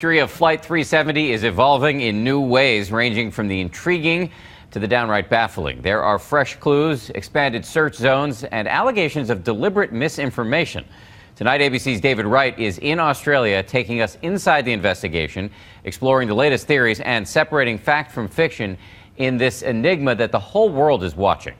History of Flight 370 is evolving in new ways, ranging from the intriguing to the downright baffling. There are fresh clues, expanded search zones, and allegations of deliberate misinformation. Tonight, ABC's David Wright is in Australia, taking us inside the investigation, exploring the latest theories, and separating fact from fiction in this enigma that the whole world is watching.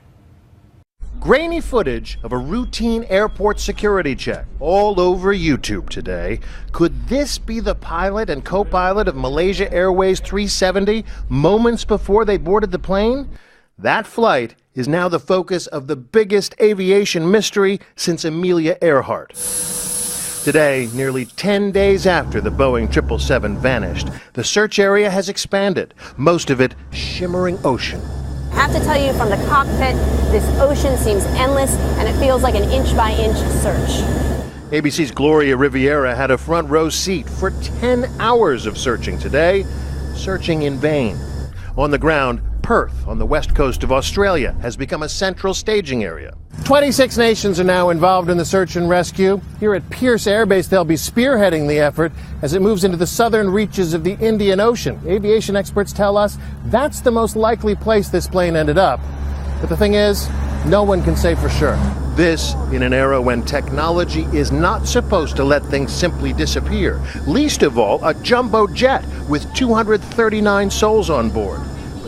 Grainy footage of a routine airport security check all over YouTube today. Could this be the pilot and co-pilot of Malaysia Airways 370 moments before they boarded the plane? That flight is now the focus of the biggest aviation mystery since Amelia Earhart. Today, nearly 10 days after the Boeing 777 vanished, the search area has expanded, most of it shimmering ocean. I have to tell you, from the cockpit, this ocean seems endless, and it feels like an inch-by-inch search. ABC's Gloria Riviera had a front row seat for 10 hours of searching today, searching in vain. On the ground, Perth, on the west coast of Australia, has become a central staging area. 26 nations are now involved in the search and rescue. Here at Pearce Air Base, they'll be spearheading the effort as it moves into the southern reaches of the Indian Ocean. Aviation experts tell us that's the most likely place this plane ended up. But the thing is, no one can say for sure. This in an era when technology is not supposed to let things simply disappear. Least of all, a jumbo jet with 239 souls on board.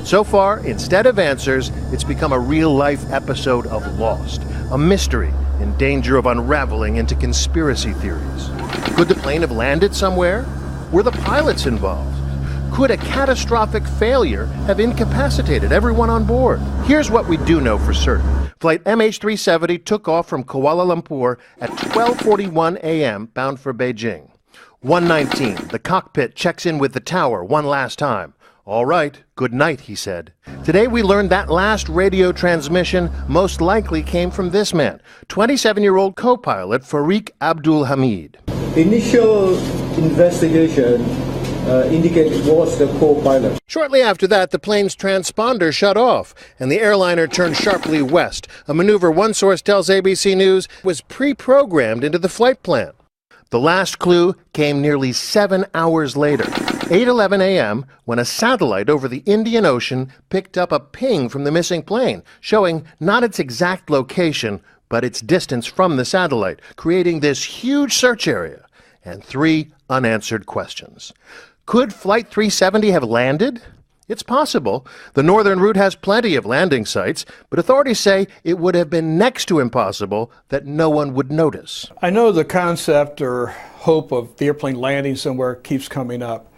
So far, instead of answers, it's become a real-life episode of Lost, a mystery in danger of unraveling into conspiracy theories. Could the plane have landed somewhere? Were the pilots involved? Could a catastrophic failure have incapacitated everyone on board? Here's what we do know for certain. Flight MH370 took off from Kuala Lumpur at 12:41 a.m. bound for Beijing. 1:19, the cockpit checks in with the tower one last time. "All right, good night," he said. Today we learned that last radio transmission most likely came from this man, 27-year-old co-pilot Farik Abdul Hamid. Initial investigation indicated it was the co-pilot. Shortly after that, the plane's transponder shut off, and the airliner turned sharply west, a maneuver one source tells ABC News was pre-programmed into the flight plan. The last clue came nearly 7 hours later, 8:11 a.m., when a satellite over the Indian Ocean picked up a ping from the missing plane, showing not its exact location, but its distance from the satellite, creating this huge search area and 3 unanswered questions. Could Flight 370 have landed? It's possible. The northern route has plenty of landing sites, but authorities say it would have been next to impossible that no one would notice. I know the concept or hope of the airplane landing somewhere keeps coming up.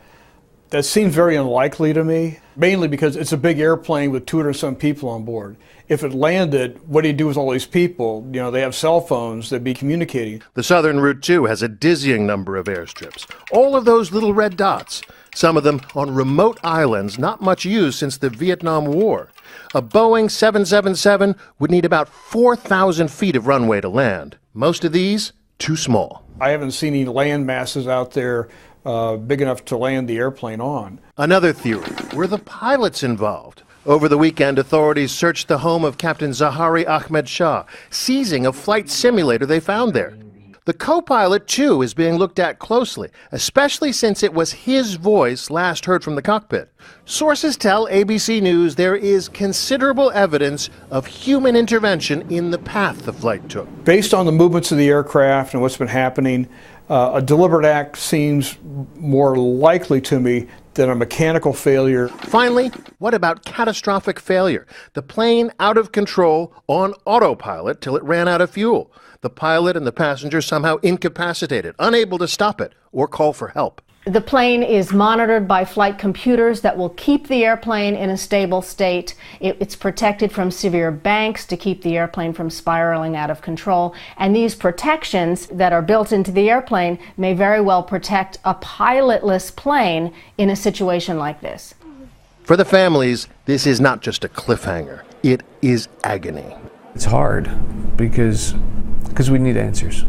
That seems very unlikely to me, mainly because it's a big airplane with 200-some people on board. If it landed, what do you do with all these people? You know, they have cell phones, they'd be communicating. The southern route, too, has a dizzying number of airstrips. All of those little red dots, some of them on remote islands not much used since the Vietnam War. A Boeing 777 would need about 4,000 feet of runway to land. Most of these, too small. I haven't seen any land masses out there big enough to land the airplane on. Another theory, were the pilots involved? Over the weekend, authorities searched the home of Captain Zahari Ahmed Shah, seizing a flight simulator they found there. The co-pilot, too, is being looked at closely, especially since it was his voice last heard from the cockpit. Sources tell ABC News there is considerable evidence of human intervention in the path the flight took. Based on the movements of the aircraft and what's been happening, a deliberate act seems more likely to me than a mechanical failure. Finally, what about catastrophic failure? The plane out of control on autopilot till it ran out of fuel. The pilot and the passenger somehow incapacitated, unable to stop it or call for help. The plane is monitored by flight computers that will keep the airplane in a stable state. It's protected from severe banks to keep the airplane from spiraling out of control. And these protections that are built into the airplane may very well protect a pilotless plane in a situation like this. For the families, this is not just a cliffhanger. It is agony. It's hard because we need answers.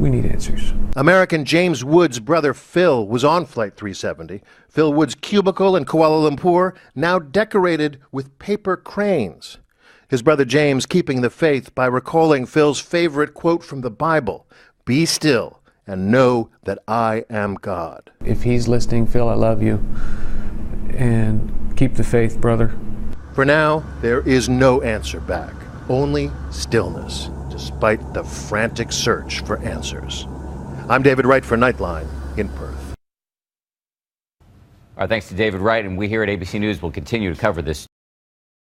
We need answers. American James Wood's brother Phil was on Flight 370. Phil Wood's cubicle in Kuala Lumpur now decorated with paper cranes. His brother James keeping the faith by recalling Phil's favorite quote from the Bible, "Be still and know that I am God. If he's listening, Phil, I love you. And keep the faith, brother. For now, there is no answer back, only stillness, despite the frantic search for answers. I'm David Wright for Nightline in Perth. Our thanks to David Wright, and we here at ABC News will continue to cover this